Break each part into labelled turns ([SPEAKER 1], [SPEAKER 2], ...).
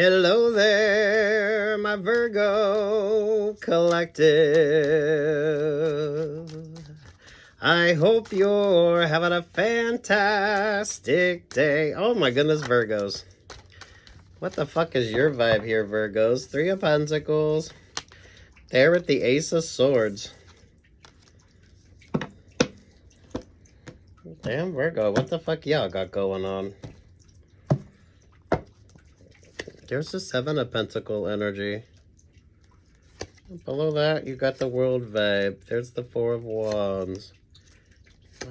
[SPEAKER 1] Hello there, my Virgo collective. I hope you're having a fantastic day. Oh my goodness, Virgos. What the fuck is your vibe here, Virgos? Three of Pentacles. There with the Ace of Swords. Damn, Virgo, what the fuck y'all got going on? There's the Seven of Pentacle energy. Below that, you got the World vibe. There's the Four of Wands.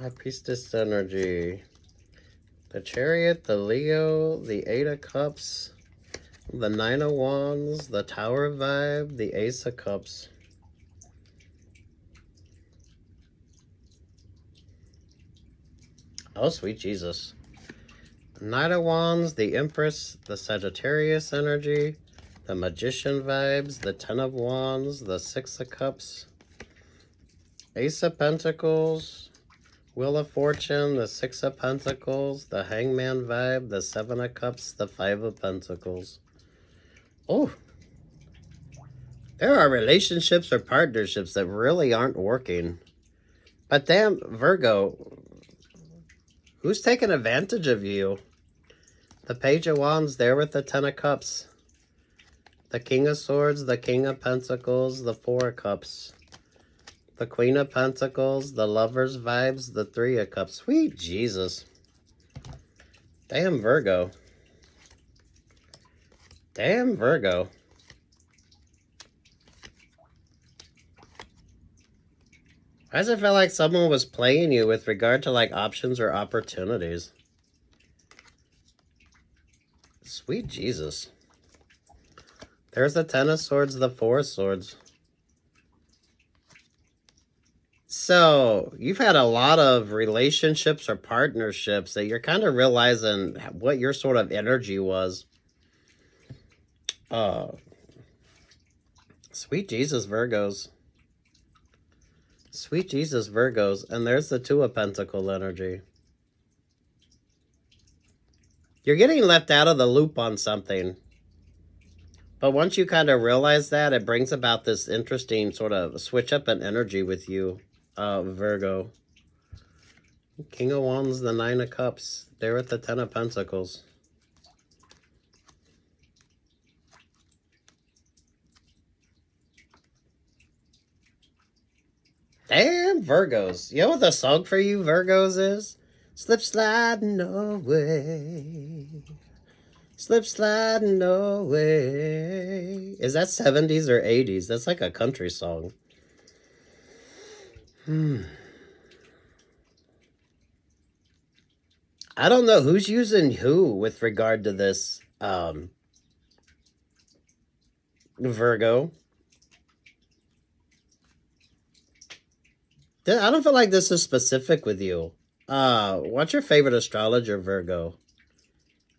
[SPEAKER 1] High Priestess energy. The Chariot, the Leo, the Eight of Cups, the Nine of Wands, the Tower vibe, the Ace of Cups. Oh, sweet Jesus. Knight of Wands, the Empress, the Sagittarius energy, the Magician vibes, the Ten of Wands, the Six of Cups, Ace of Pentacles, Wheel of Fortune, the Six of Pentacles, the Hangman vibe, the Seven of Cups, the Five of Pentacles. Oh, there are relationships or partnerships that really aren't working. But damn, Virgo, who's taking advantage of you? The Page of Wands there with the Ten of Cups. The King of Swords, the King of Pentacles, the Four of Cups. The Queen of Pentacles, the Lover's vibes, the Three of Cups. Sweet Jesus. Damn, Virgo. Damn, Virgo. Why does it feel like someone was playing you with regard to like options or opportunities? Sweet Jesus. There's the Ten of Swords, the Four of Swords. So, you've had a lot of relationships or partnerships that you're kind of realizing what your sort of energy was. Sweet Jesus, Virgos. Sweet Jesus, Virgos. And there's the Two of Pentacle energy. You're getting left out of the loop on something. But once you kind of realize that, it brings about this interesting sort of switch up in energy with you, Virgo. King of Wands, the Nine of Cups. There with the Ten of Pentacles. Damn, Virgos. You know what the song for you, Virgos, is? Slip sliding away. Slip sliding away. Is that 70s or 80s? That's like a country song. I don't know who's using who with regard to this, Virgo. I don't feel like this is specific with you. What's your favorite astrologer, Virgo?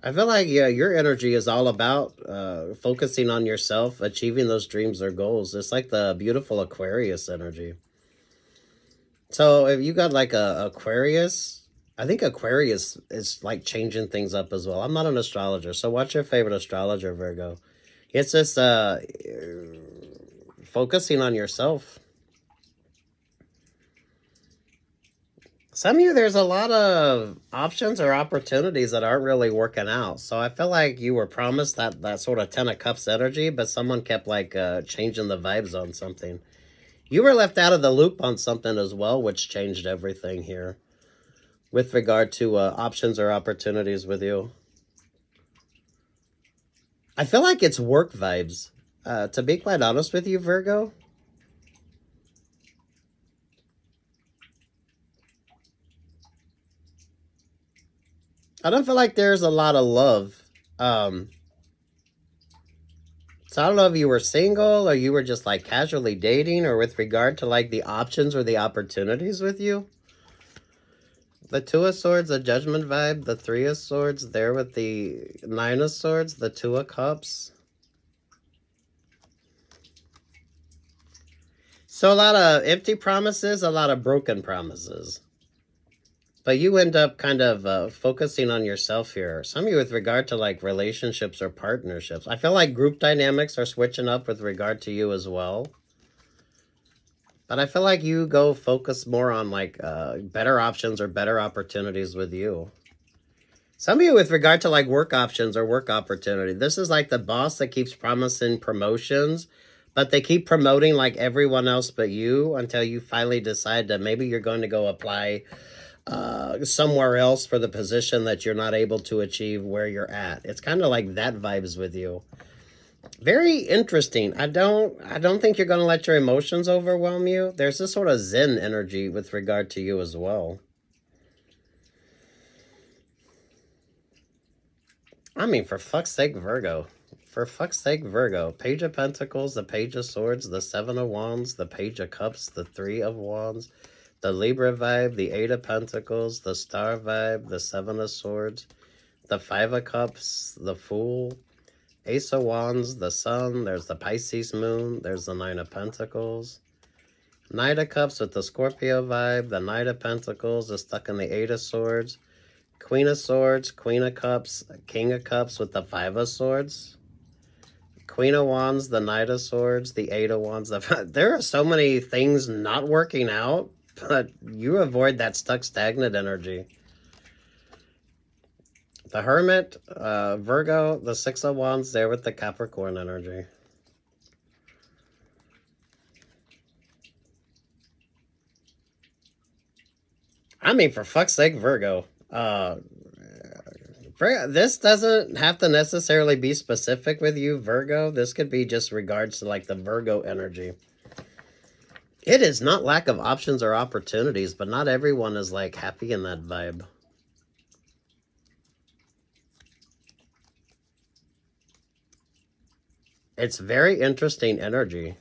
[SPEAKER 1] I feel like, yeah, your energy is all about focusing on yourself, achieving those dreams or goals. It's like the beautiful Aquarius energy. So if you got like a Aquarius, I think Aquarius is like changing things up as well. I'm not an astrologer, so what's your favorite astrologer, Virgo? It's just focusing on yourself. Some of you, there's a lot of options or opportunities that aren't really working out. So I feel like you were promised that sort of Ten of Cups energy, but someone kept like changing the vibes on something. You were left out of the loop on something as well, which changed everything here with regard to options or opportunities with you. I feel like it's work vibes. To be quite honest with you, Virgo. I don't feel like there's a lot of love. So I don't know if you were single or you were just like casually dating or with regard to like the options or the opportunities with you. The Two of Swords, the Judgment vibe, the Three of Swords, there with the Nine of Swords, the Two of Cups. So a lot of empty promises, a lot of broken promises. But you end up kind of focusing on yourself here. Some of you with regard to like relationships or partnerships. I feel like group dynamics are switching up with regard to you as well. But I feel like you go focus more on like better options or better opportunities with you. Some of you with regard to like work options or work opportunity. This is like the boss that keeps promising promotions, but they keep promoting like everyone else but you until you finally decide that maybe you're going to go apply somewhere else for the position that you're not able to achieve where you're at. It's kind of like that vibes with you. Very interesting. I don't think you're going to let your emotions overwhelm you. There's this sort of zen energy with regard to you as well. I mean, for fuck's sake, Virgo. For fuck's sake, Virgo. Page of Pentacles, the Page of Swords, the Seven of Wands, the Page of Cups, the Three of Wands, the Libra vibe, the Eight of Pentacles, the Star vibe, the Seven of Swords, the Five of Cups, the Fool, Ace of Wands, the Sun, there's the Pisces Moon, there's the Nine of Pentacles, Knight of Cups with the Scorpio vibe, the Knight of Pentacles is stuck in the Eight of Swords, Queen of Swords, Queen of Cups, King of Cups with the Five of Swords, Queen of Wands, the Knight of Swords, the Eight of Wands. There are so many things not working out, but you avoid that stuck stagnant energy. The Hermit, Virgo, the Six of Wands there with the Capricorn energy. I mean, for fuck's sake, Virgo. This doesn't have to necessarily be specific with you, Virgo. This could be just regards to like the Virgo energy. It is not lack of options or opportunities, but not everyone is like happy in that vibe. It's very interesting energy.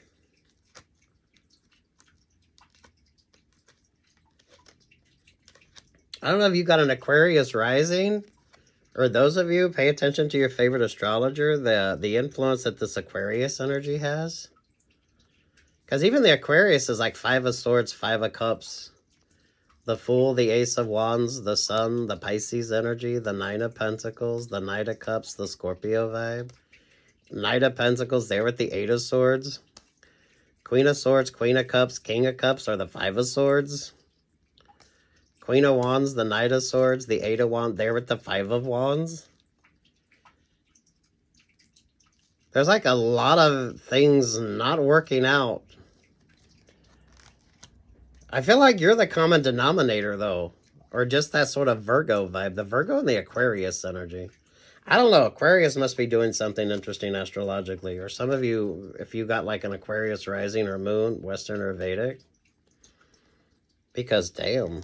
[SPEAKER 1] I don't know if you got an Aquarius rising, or those of you, pay attention to your favorite astrologer, the influence that this Aquarius energy has. Because even the Aquarius is like Five of Swords, Five of Cups, the Fool, the Ace of Wands, the Sun, the Pisces energy, the Nine of Pentacles, the Knight of Cups, the Scorpio vibe, Knight of Pentacles there with the Eight of Swords, Queen of Swords, Queen of Cups, King of Cups are the Five of Swords, Queen of Wands, the Knight of Swords, the Eight of Wands there with the Five of Wands. There's like a lot of things not working out. I feel like you're the common denominator, though. Or just that sort of Virgo vibe. The Virgo and the Aquarius energy. I don't know. Aquarius must be doing something interesting astrologically. Or some of you, if you got like an Aquarius rising or moon, Western or Vedic. Because, damn.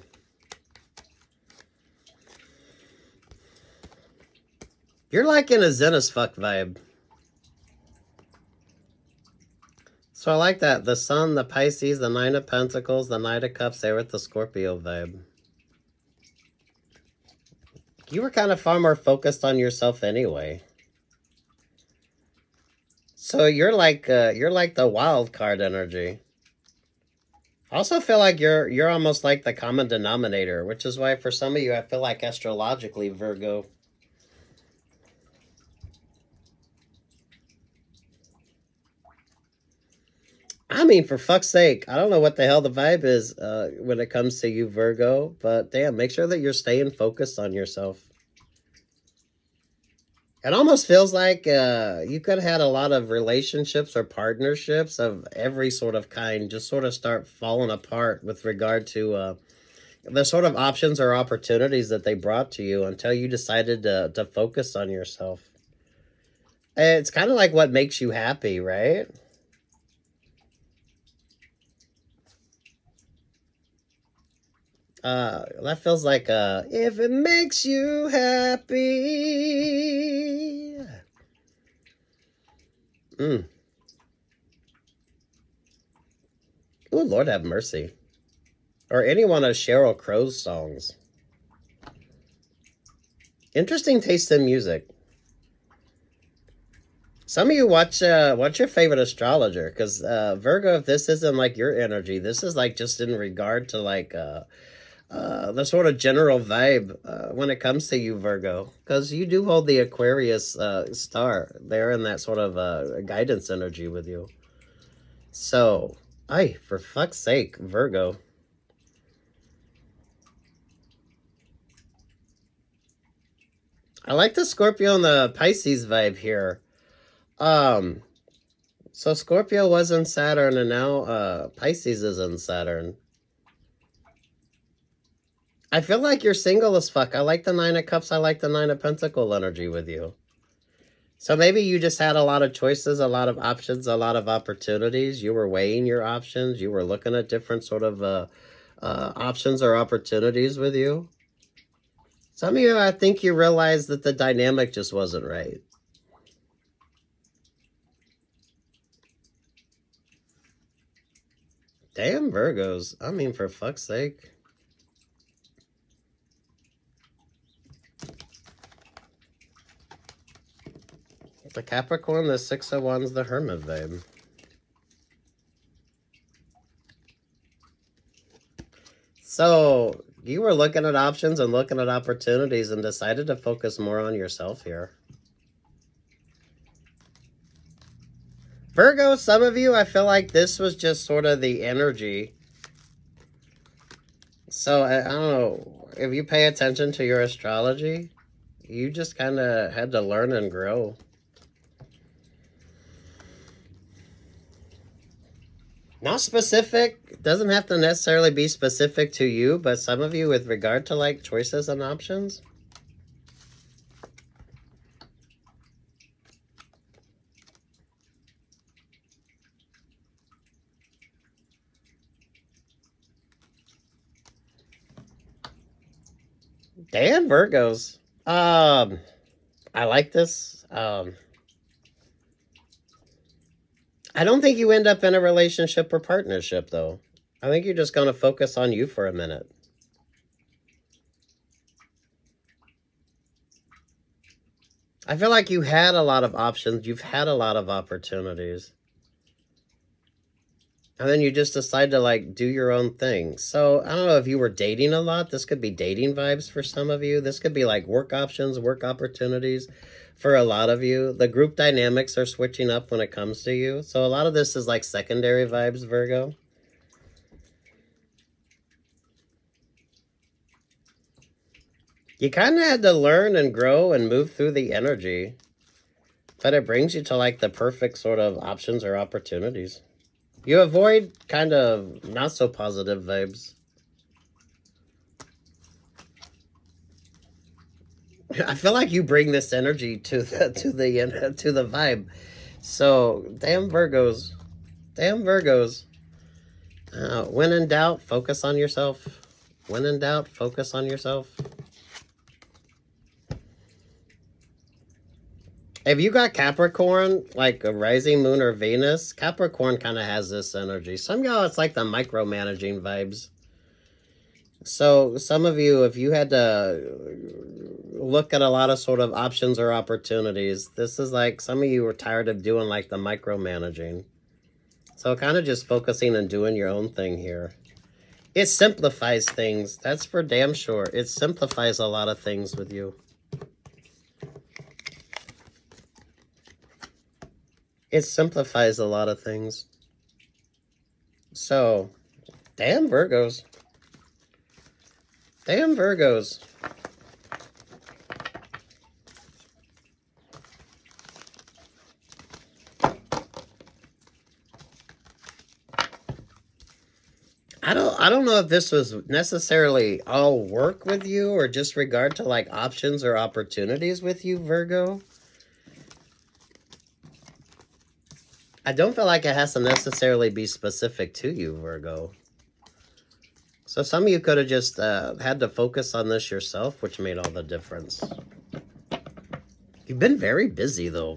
[SPEAKER 1] You're like in a Zen as fuck vibe. So I like that. The Sun, the Pisces, the Nine of Pentacles, the Knight of Cups, they were with the Scorpio vibe. You were kind of far more focused on yourself anyway. So you're like the wild card energy. I also feel like you're almost like the common denominator, which is why for some of you I feel like astrologically, Virgo, I mean, for fuck's sake, I don't know what the hell the vibe is when it comes to you, Virgo, but damn, make sure that you're staying focused on yourself. It almost feels like you could have had a lot of relationships or partnerships of every sort of kind just sort of start falling apart with regard to the sort of options or opportunities that they brought to you until you decided to focus on yourself. It's kind of like what makes you happy, right? That feels like if it makes you happy. Ooh, Lord have mercy. Or any one of Sheryl Crow's songs. Interesting taste in music. Some of you watch your favorite astrologer, because Virgo, if this isn't like your energy, this is like just in regard to like the sort of general vibe when it comes to you, Virgo, because you do hold the Aquarius star there in that sort of guidance energy with you. So, for fuck's sake, Virgo. I like the Scorpio and the Pisces vibe here. So Scorpio was in Saturn, and now Pisces is in Saturn. I feel like you're single as fuck. I like the Nine of Cups. I like the Nine of Pentacles energy with you. So maybe you just had a lot of choices, a lot of options, a lot of opportunities. You were weighing your options. You were looking at different sort of options or opportunities with you. Some of you, I think you realized that the dynamic just wasn't right. Damn Virgos. I mean, for fuck's sake. The Capricorn, the Six of Wands, the Hermit vibe. So, you were looking at options and looking at opportunities and decided to focus more on yourself here. Virgo, some of you, I feel like this was just sort of the energy. So, I don't know, if you pay attention to your astrology, you just kind of had to learn and grow. Not specific, doesn't have to necessarily be specific to you, but some of you with regard to like choices and options. Damn Virgos. I like this. I don't think you end up in a relationship or partnership, though. I think you're just going to focus on you for a minute. I feel like you had a lot of options. You've had a lot of opportunities. And then you just decide to, like, do your own thing. So, I don't know if you were dating a lot. This could be dating vibes for some of you. This could be, like, work options, work opportunities for a lot of you. The group dynamics are switching up when it comes to you. So, a lot of this is, like, secondary vibes, Virgo. You kind of had to learn and grow and move through the energy. But it brings you to, like, the perfect sort of options or opportunities. You avoid kind of not so positive vibes. I feel like you bring this energy to the vibe. So damn Virgos, damn Virgos. When in doubt, focus on yourself. When in doubt, focus on yourself. If you got Capricorn, like a rising moon or Venus, Capricorn kind of has this energy. Some of y'all, it's like the micromanaging vibes. So some of you, if you had to look at a lot of sort of options or opportunities, this is like some of you were tired of doing like the micromanaging. So kind of just focusing and doing your own thing here. It simplifies things. That's for damn sure. It simplifies a lot of things with you. It simplifies a lot of things. So, damn Virgos. Damn Virgos. I don't know if this was necessarily all work with you or just regard to like options or opportunities with you, Virgo. I don't feel like it has to necessarily be specific to you, Virgo. So some of you could have just had to focus on this yourself, which made all the difference. You've been very busy, though.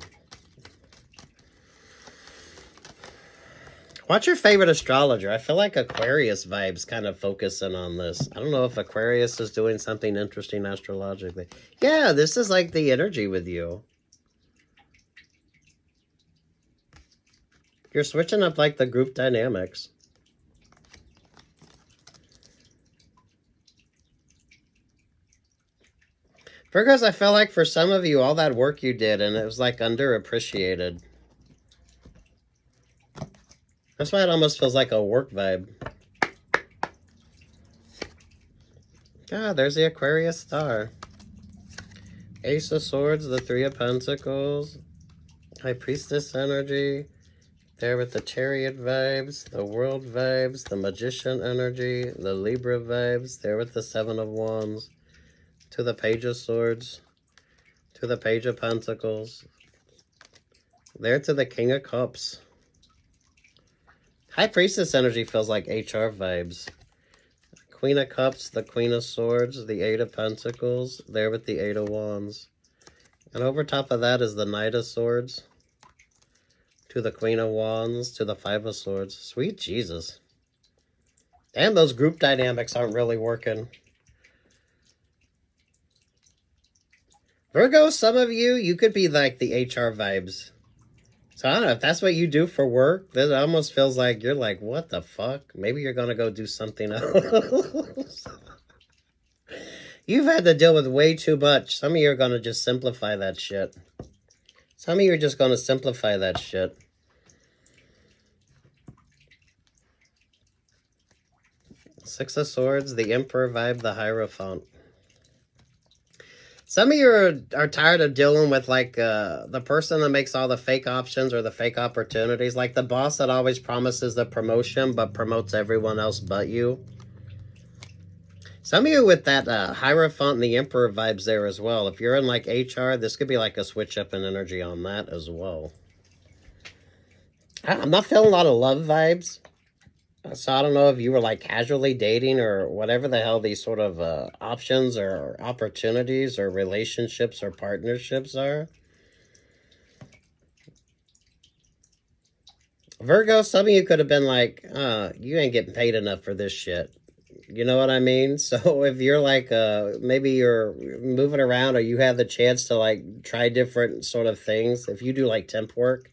[SPEAKER 1] What's your favorite astrologer? I feel like Aquarius vibes kind of focusing on this. I don't know if Aquarius is doing something interesting astrologically. Yeah, this is like the energy with you. You're switching up like the group dynamics. Virgos, I felt like for some of you, all that work you did, and it was like underappreciated. That's why it almost feels like a work vibe. Ah, there's the Aquarius star. Ace of Swords, the Three of Pentacles, High Priestess energy. There with the Chariot vibes, the World vibes, the Magician energy, the Libra vibes. There with the Seven of Wands. To the Page of Swords. To the Page of Pentacles. There to the King of Cups. High Priestess energy feels like HR vibes. Queen of Cups, the Queen of Swords, the Eight of Pentacles, there with the Eight of Wands. And over top of that is the Knight of Swords, to the Queen of Wands, to the Five of Swords. Sweet Jesus. Damn, those group dynamics aren't really working. Virgo, some of you, you could be like the HR vibes. So I don't know, if that's what you do for work, that almost feels like you're like, what the fuck? Maybe you're going to go do something else. You've had to deal with way too much. Some of you are going to just simplify that shit. Some of you are just going to simplify that shit. Six of Swords, the Emperor vibe, the Hierophant. Some of you are tired of dealing with like the person that makes all the fake options or the fake opportunities. Like the boss that always promises the promotion but promotes everyone else but you. Some of you with that Hierophant and the Emperor vibes there as well. If you're in like HR, this could be like a switch up in energy on that as well. I'm not feeling a lot of love vibes. So I don't know if you were like casually dating or whatever the hell these sort of options or opportunities or relationships or partnerships are. Virgo, some of you could have been like, you ain't getting paid enough for this shit. You know what I mean? So if you're like, maybe you're moving around or you have the chance to like try different sort of things. If you do like temp work,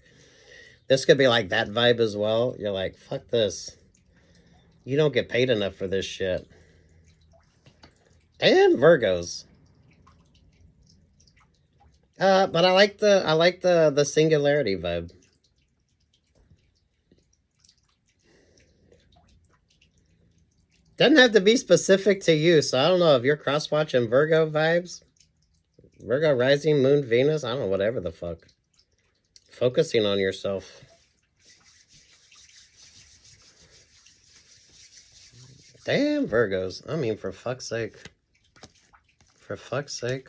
[SPEAKER 1] this could be like that vibe as well. You're like, fuck this. You don't get paid enough for this shit. And Virgos. But I like the singularity vibe. Doesn't have to be specific to you, so I don't know if you're cross-watching Virgo vibes. Virgo rising, moon, Venus, I don't know, whatever the fuck. Focusing on yourself. Damn, Virgos. I mean, for fuck's sake. For fuck's sake.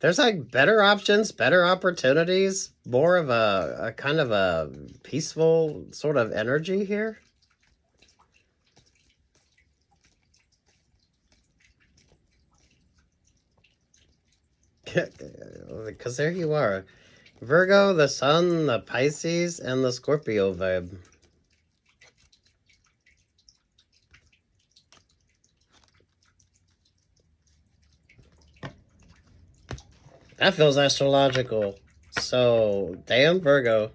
[SPEAKER 1] There's like better options, better opportunities, more of a kind of a peaceful sort of energy here. Because there you are. Virgo, the Sun, the Pisces, and the Scorpio vibe. That feels astrological. So, damn, Virgo.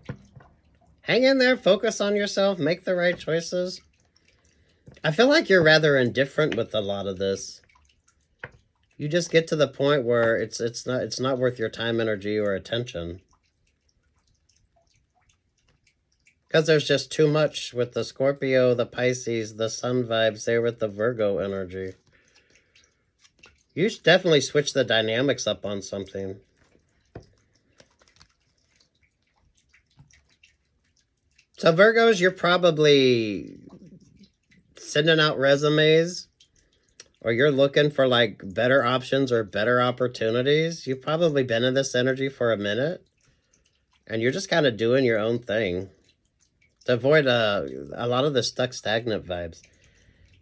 [SPEAKER 1] Hang in there, focus on yourself, make the right choices. I feel like you're rather indifferent with a lot of this. You just get to the point where it's not worth your time, energy, or attention. Because there's just too much with the Scorpio, the Pisces, the Sun vibes there with the Virgo energy. You should definitely switch the dynamics up on something. So Virgos, you're probably sending out resumes or you're looking for like better options or better opportunities. You've probably been in this energy for a minute and you're just kind of doing your own thing to avoid a lot of the stuck stagnant vibes.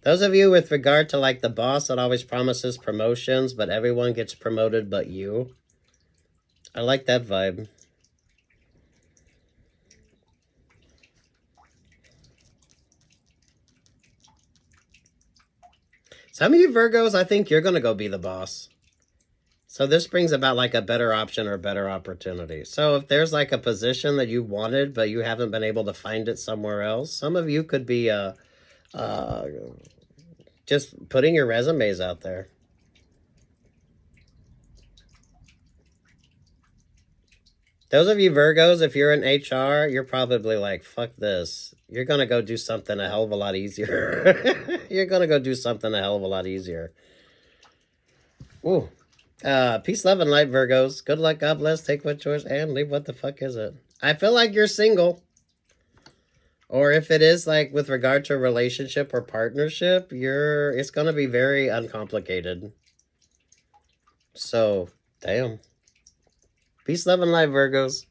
[SPEAKER 1] Those of you with regard to like the boss that always promises promotions, but everyone gets promoted but you. I like that vibe. Some of you Virgos, I think you're going to go be the boss. So this brings about like a better option or better opportunity. So if there's like a position that you wanted, but you haven't been able to find it somewhere else, some of you could be just putting your resumes out there. Those of you Virgos, if you're in HR, you're probably like, fuck this. You're going to go do something a hell of a lot easier. You're going to go do something a hell of a lot easier. Ooh. Peace, love, and light, Virgos. Good luck, God bless. Take what choice and leave what the fuck is it. I feel like you're single. Or if it is like with regard to a relationship or partnership, it's going to be very uncomplicated. So, damn. Peace, love, and light, Virgos.